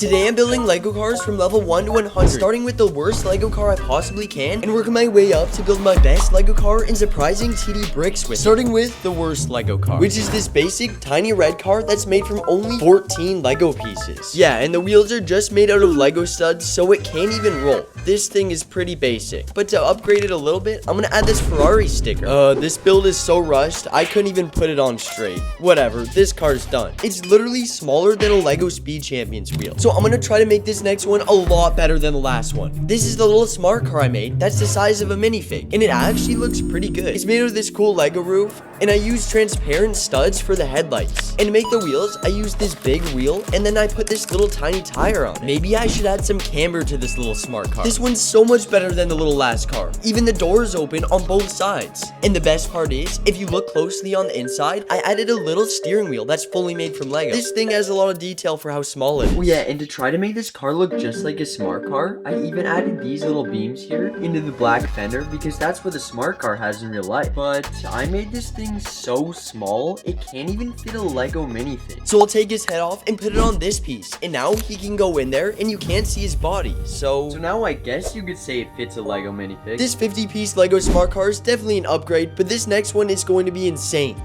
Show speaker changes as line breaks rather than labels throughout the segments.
Today I'm building Lego cars from level 1 to 100, starting with the worst Lego car I possibly can, and working my way up to build my best Lego car in surprising TD bricks with, starting with the worst Lego car, which is this basic tiny red car that's made from only 14 Lego pieces. Yeah, and the wheels are just made out of Lego studs, so it can't even roll. This thing is pretty basic, but to upgrade it a little bit, I'm gonna add this Ferrari sticker. This build is so rushed, I couldn't even put it on straight. Whatever, this car's done. It's literally smaller than a Lego Speed Champions wheel, so I'm gonna try to make this next one a lot better than the last one. This is the little smart car I made that's the size of a minifig, and it actually looks pretty good. It's made of this cool Lego roof, and I used transparent studs for the headlights. And to make the wheels, I used this big wheel, and then I put this little tiny tire on it. Maybe I should add some camber to this little smart car. This one's so much better than the little last car. Even the doors open on both sides. And the best part is, if you look closely on the inside, I added a little steering wheel that's fully made from Lego. This thing has a lot of detail for how small it is. Oh yeah, and to try to make this car look just like a smart car, I even added these little beams here into the black fender because that's what a smart car has in real life. But I made this thing so small, it can't even fit a Lego minifig. So I'll take his head off and put it on this piece, and now he can go in there and you can't see his body. So now I guess you could say it fits a Lego minifig. This 50-piece Lego smart car is definitely an upgrade, but this next one is going to be insane.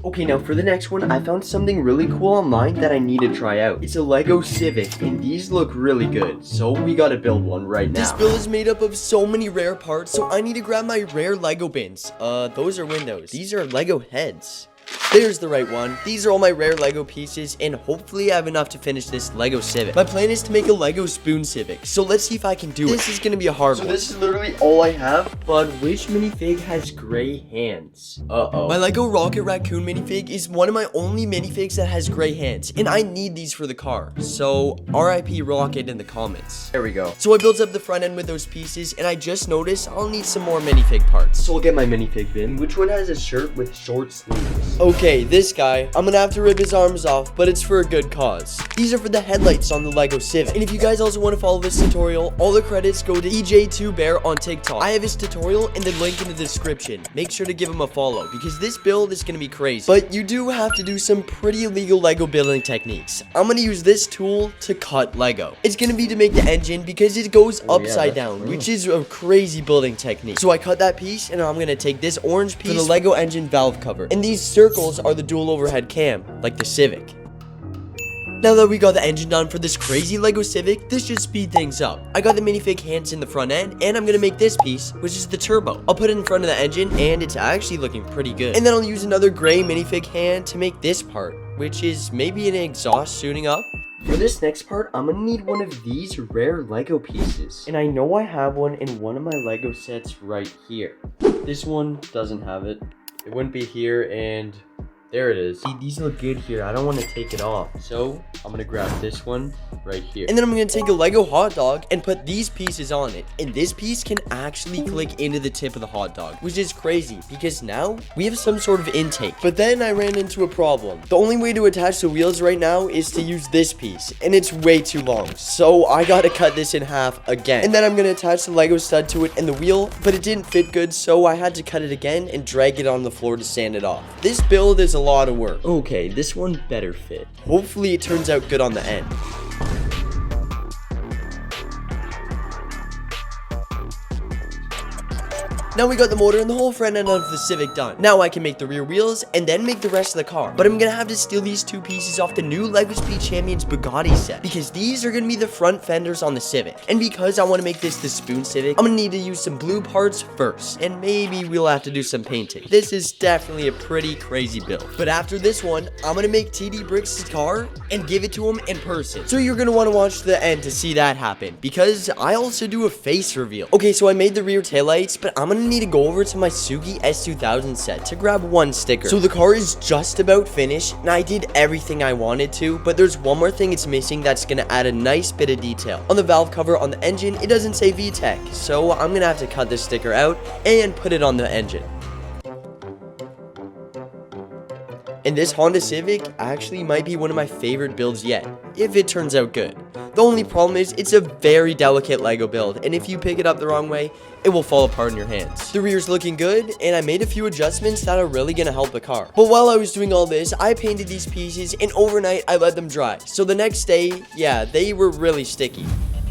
Okay, now for the next one, I found something really cool online that I need to try out. It's a Lego Civic, and these look really good, so we gotta build one right now. This build is made up of so many rare parts, so I need to grab my rare Lego bins. Those are windows. These are Lego heads. There's the right one. These are all my rare Lego pieces, and hopefully I have enough to finish this Lego Civic. My plan is to make a Lego Spoon Civic, so let's see if I can do it. This is gonna be a hard one. So this is literally all I have, but which minifig has gray hands? My Lego Rocket Raccoon minifig is one of my only minifigs that has gray hands, and I need these for the car, so RIP Rocket in the comments. There we go. So I built up the front end with those pieces, and I just noticed I'll need some more minifig parts. So I'll get my minifig bin. Which one has a shirt with short sleeves? Okay, this guy, I'm gonna have to rip his arms off, but it's for a good cause. These are for the headlights on the Lego Civic. And if you guys also want to follow this tutorial, all the credits go to EJ2Bear on TikTok. I have his tutorial in the link in the description. Make sure to give him a follow, because this build is gonna be crazy. But you do have to do some pretty illegal Lego building techniques. I'm gonna use this tool to cut Lego. It's gonna be to make the engine, because it goes upside down, which is a crazy building technique. So I cut that piece, and I'm gonna take this orange piece for the Lego engine valve cover. And these circles are the dual overhead cam, like the Civic. Now that we got the engine done for this crazy Lego Civic, this should speed things up. I got the minifig hands in the front end, and I'm gonna make this piece, which is the turbo. I'll put it in front of the engine, and it's actually looking pretty good. And then I'll use another gray minifig hand to make this part, which is maybe an exhaust suiting up. For this next part, I'm gonna need one of these rare Lego pieces. And I know I have one in one of my Lego sets right here. This one doesn't have it. It wouldn't be here, and there it is. See, these look good here. I don't want to take it off. So I'm gonna grab this one right here. And then I'm gonna take a Lego hot dog and put these pieces on it. And this piece can actually click into the tip of the hot dog, which is crazy because now we have some sort of intake. But then I ran into a problem. The only way to attach the wheels right now is to use this piece, and it's way too long. So I gotta cut this in half again. And then I'm gonna attach the Lego stud to it and the wheel, but it didn't fit good, so I had to cut it again and drag it on the floor to sand it off. This build is a lot of work. Okay, this one better fit. Hopefully it turns out good on the end. Now we got the motor and the whole front end of the Civic done. Now I can make the rear wheels and then make the rest of the car. But I'm gonna have to steal these two pieces off the new Lego Speed Champions Bugatti set, because these are gonna be the front fenders on the Civic. And because I want to make this the Spoon Civic, I'm gonna need to use some blue parts first, and maybe we'll have to do some painting. This is definitely a pretty crazy build. But after this one, I'm gonna make TD Bricks' car and give it to him in person. So you're gonna want to watch the end to see that happen, because I also do a face reveal. Okay, so I made the rear taillights, but I'm gonna need to go over to my Sugi S2000 set to grab one sticker. So the car is just about finished, and I did everything I wanted to, but there's one more thing it's missing that's gonna add a nice bit of detail. On the valve cover on the engine, it doesn't say VTEC, so I'm gonna have to cut this sticker out and put it on the engine. And this Honda Civic actually might be one of my favorite builds yet, if it turns out good. The only problem is it's a very delicate Lego build, and if you pick it up the wrong way, it will fall apart in your hands. The rear's looking good, and I made a few adjustments that are really gonna help the car. But while I was doing all this, I painted these pieces, and overnight I let them dry. So the next day, yeah, they were really sticky.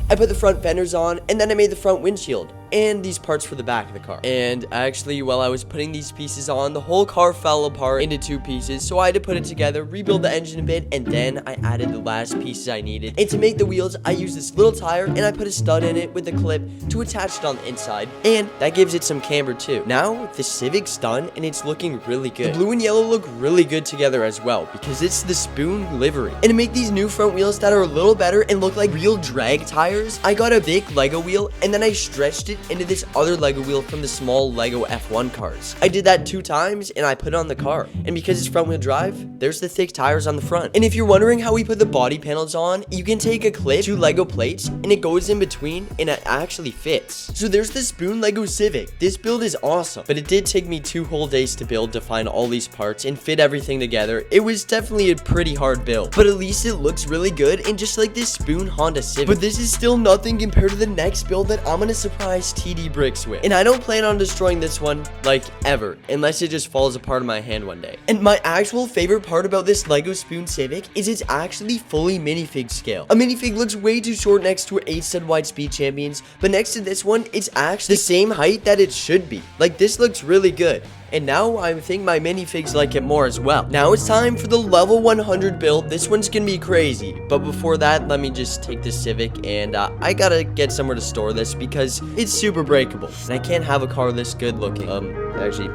I put the front fenders on, and then I made the front windshield and these parts for the back of the car. And actually, while I was putting these pieces on, the whole car fell apart into 2 pieces, so I had to put it together, rebuild the engine a bit, and then I added the last pieces I needed. And to make the wheels, I used this little tire, and I put a stud in it with a clip to attach it on the inside, and that gives it some camber too. Now, the Civic's done, and it's looking really good. The blue and yellow look really good together as well, because it's the Spoon livery. And to make these new front wheels that are a little better and look like real drag tires, I got a big Lego wheel, and then I stretched it into this other Lego wheel from the small Lego F1 cars. I did that 2 times, and I put it on the car. And because it's front wheel drive, there's the thick tires on the front. And if you're wondering how we put the body panels on, you can take a clip, 2 Lego plates, and it goes in between, and it actually fits. So there's the Spoon Lego Civic. This build is awesome, but it did take me 2 whole days to build, to find all these parts and fit everything together. It was definitely a pretty hard build, but at least it looks really good, and just like this Spoon Honda Civic. But this is still nothing compared to the next build that I'm gonna surprise TD Bricks with. And I don't plan on destroying this one, like, ever, unless it just falls apart in my hand one day. And my actual favorite part about this Lego Spoon Civic is it's actually fully minifig scale. A minifig looks way too short next to 8 stud wide Speed Champions, but next to this one, it's actually the same height that it should be. Like, this looks really good. And now I think my minifigs like it more as well. Now it's time for the level 100 build. This one's gonna be crazy. But before that, let me just take this Civic, and I gotta get somewhere to store this because it's super breakable. And I can't have a car this good looking. Actually,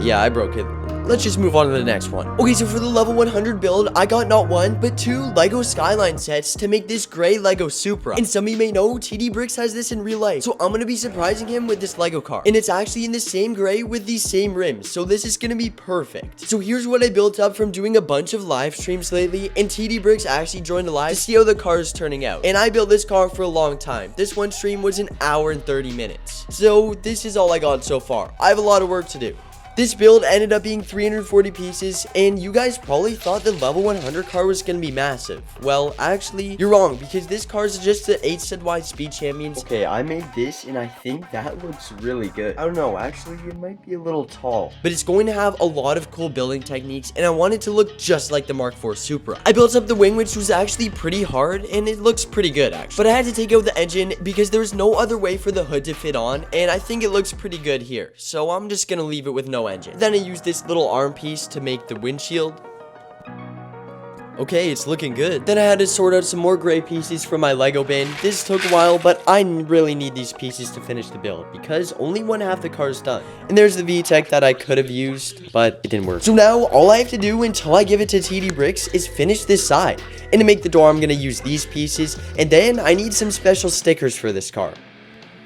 yeah, I broke it. Let's just move on to the next one. Okay, so for the level 100 build, I got not 1, but 2 Lego Skyline sets to make this gray Lego Supra. And some of you may know, TD Bricks has this in real life. So I'm gonna be surprising him with this Lego car. And it's actually in the same gray with these same rims. So this is gonna be perfect. So here's what I built up from doing a bunch of live streams lately. And TD Bricks actually joined a live to see how the car is turning out. And I built this car for a long time. This one stream was an hour and 30 minutes. So this is all I got so far. I have a lot of work to do. This build ended up being 340 pieces, and you guys probably thought the level 100 car was gonna be massive. Well, actually, you're wrong, because this car is just the 8 stud wide Speed Champions. Okay, I made this, and I think that looks really good. I don't know, actually, it might be a little tall. But it's going to have a lot of cool building techniques, and I want it to look just like the Mark IV Supra. I built up the wing, which was actually pretty hard, and it looks pretty good, actually. But I had to take out the engine, because there was no other way for the hood to fit on, and I think it looks pretty good here. So I'm just gonna leave it with no engine. Then I used this little arm piece to make the windshield. Okay, it's looking good. Then I had to sort out some more gray pieces from my Lego bin. This took a while, but I really need these pieces to finish the build because only 1/2 the car is done. And there's the VTEC that I could have used, but it didn't work. So now all I have to do until I give it to TD Bricks is finish this side. And to make the door, I'm gonna use these pieces. And then I need some special stickers for this car.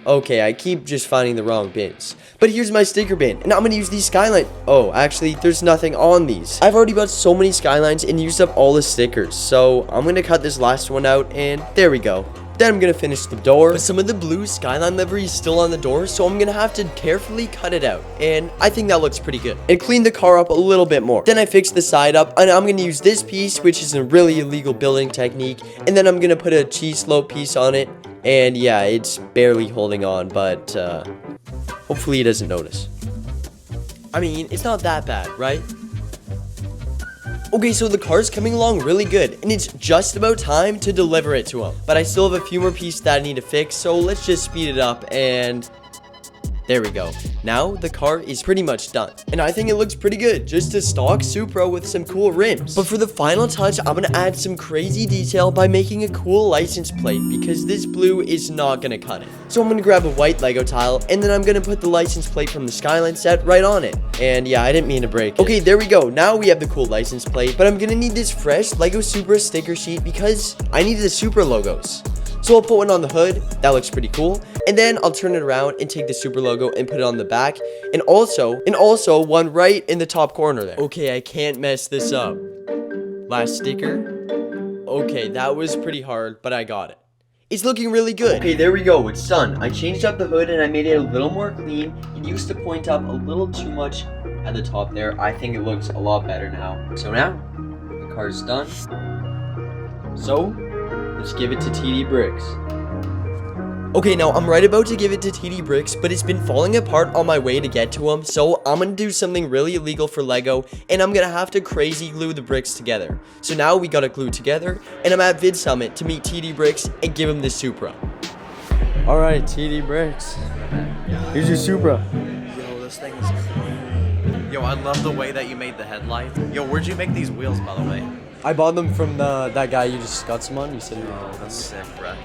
Okay, I keep just finding the wrong bins. But here's my sticker bin, and I'm gonna use these Skyline. Oh, actually, there's nothing on these. I've already bought so many Skylines and used up all the stickers, so I'm gonna cut this last one out, and there we go. Then I'm gonna finish the door, but some of the blue Skyline livery is still on the door, so I'm gonna have to carefully cut it out, and I think that looks pretty good. And clean the car up a little bit more. Then I fixed the side up, and I'm gonna use this piece, which is a really illegal building technique, and then I'm gonna put a cheese slope piece on it. And yeah, it's barely holding on, but hopefully he doesn't notice. I mean, it's not that bad, right? Okay, so the car's coming along really good, and it's just about time to deliver it to him. But I still have a few more pieces that I need to fix, so let's just speed it up, and there we go. Now the car is pretty much done, and I think it looks pretty good, just a stock Supra with some cool rims. But for the final touch, I'm gonna add some crazy detail by making a cool license plate, because this blue is not gonna cut it. So I'm gonna grab a white Lego tile, and then I'm gonna put the license plate from the Skyline set right on it. And yeah, I didn't mean to break it. Okay, there we go. Now we have the cool license plate, but I'm gonna need this fresh Lego Supra sticker sheet because I need the Supra logos. So I'll put one on the hood. That looks pretty cool. And then I'll turn it around and take the Supra logo and put it on the back. And also one right in the top corner there. Okay, I can't mess this up. Last sticker. Okay, that was pretty hard, but I got it. It's looking really good. Okay, there we go. It's done. I changed up the hood and I made it a little more clean. It used to point up a little too much at the top there. I think it looks a lot better now. So now, the car is done. So, let's give it to TD Bricks. Okay, now I'm right about to give it to TD Bricks, but it's been falling apart on my way to get to him, so I'm gonna do something really illegal for Lego, and I'm gonna have to crazy glue the bricks together. So now we gotta glue together, and I'm at Vid Summit to meet TD Bricks and give him the Supra. Alright, TD Bricks. Here's your Supra.
Yo, this thing is cool. Yo, I love the way that you made the headlight. Yo, where'd you make these wheels, by the way?
I bought them from that guy you just got some on. You said,
oh, that's sick, bruh.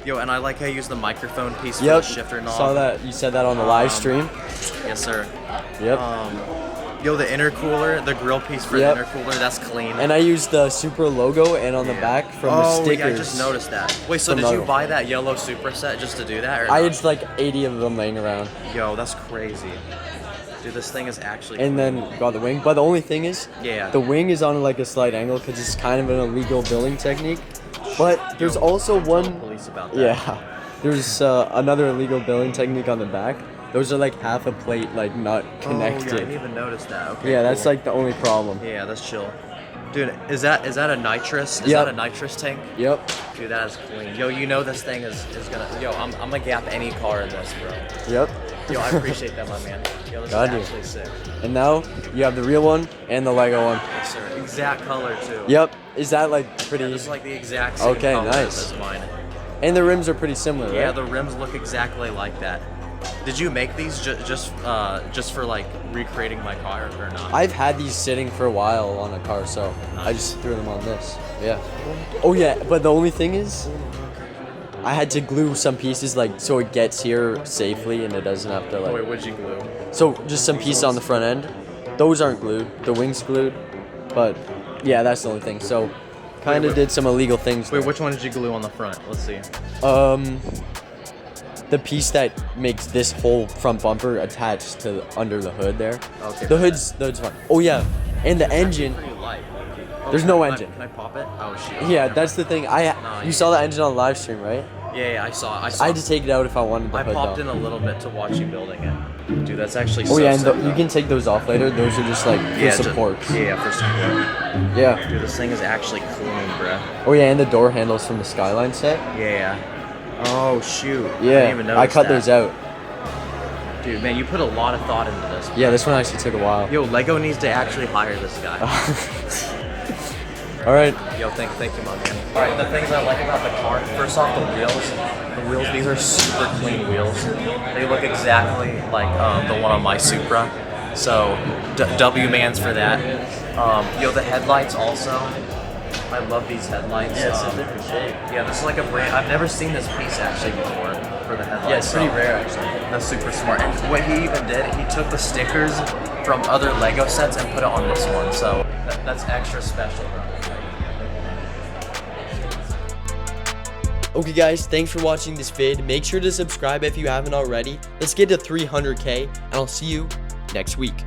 Yo, and I like how you use the microphone piece for the shifter knob.
Saw that. You said that on the live stream.
Yes, sir.
Yep.
Yo, the intercooler, the grill piece for the intercooler, that's clean.
And I used the Supra logo and on the back from the stickers.
Oh, yeah, I just noticed that. Wait, so did you buy that yellow Supra set just to do that? Or
I had like 80 of them laying around.
Yo, that's crazy. Dude, this thing is actually
And then got the wing. But the only thing is, the wing is on like a slight angle because it's kind of an illegal building technique. But there's also one.
Police about that.
Yeah, there's another illegal building technique on the back. Those are like half a plate, like not connected.
Oh, yeah, I didn't even notice that. Okay,
yeah, that's like the only problem.
Yeah, that's chill. Dude, is that a nitrous? Is that a nitrous tank?
Yep.
Dude, that is clean. Yo, you know this thing is gonna. Yo, I'm gonna gap any car in this, bro.
Yep.
Yo, I appreciate that, my man. Yo, this is actually sick.
And now you have the real one and the Lego one.
Yes, sir. Exact color too.
Yep. Is that like pretty?
Yeah, it's like the exact same color as mine.
And the rims are pretty similar, right?
Yeah, the rims look exactly like that. Did you make these just for like recreating my car or not?
I've had these sitting for a while on a car, so I just threw them on this. Yeah. Oh yeah, but the only thing is, I had to glue some pieces like so it gets here safely and it doesn't have to like.
Oh, wait, what'd you glue?
So just some pieces on the front end. Those aren't glued. The wing's glued, but yeah, that's the only thing. So kind of did some illegal things.
Wait, which one did you glue on the front? Let's see.
The piece that makes this whole front bumper attached to under the hood there.
Okay.
The hood's fine. Oh yeah, and the engine.
Pretty light.
There's no engine.
Can I pop it? Oh shoot.
Yeah, that's the thing. You saw the engine on the live stream, right?
Yeah, I saw.
I had to take it out if I wanted the hood.
I popped in a little bit to watch you building it. Dude, that's actually so
Oh yeah,
sick,
and you can take those off later. Those are just like for supports.
Yeah, for support.
Yeah.
Dude, this thing is actually clean, bruh.
Oh yeah, and the door handles from the Skyline set.
Yeah. Oh shoot.
Yeah.
I didn't even notice
I cut
that.
those out.
Dude, man, you put a lot of thought into this.
Yeah, this one actually took a while.
Yo, Lego needs to actually hire this guy.
All right.
Yo, thank you, my man. All right, the things I like about the car. First off, the wheels. The wheels. These are super clean wheels. They look exactly like the one on my Supra. So, W man's for that. Yo, the headlights also. I love these headlights.
Yeah, it's a different shape.
Yeah, this is like a brand. I've never seen this piece actually before for the headlights.
Yeah, it's pretty rare actually.
That's super smart. And what he even did, he took the stickers from other Lego sets and put it on this one. So that's extra special.
Okay guys, thanks for watching this vid. Make sure to subscribe if you haven't already. Let's get to 300K and I'll see you next week.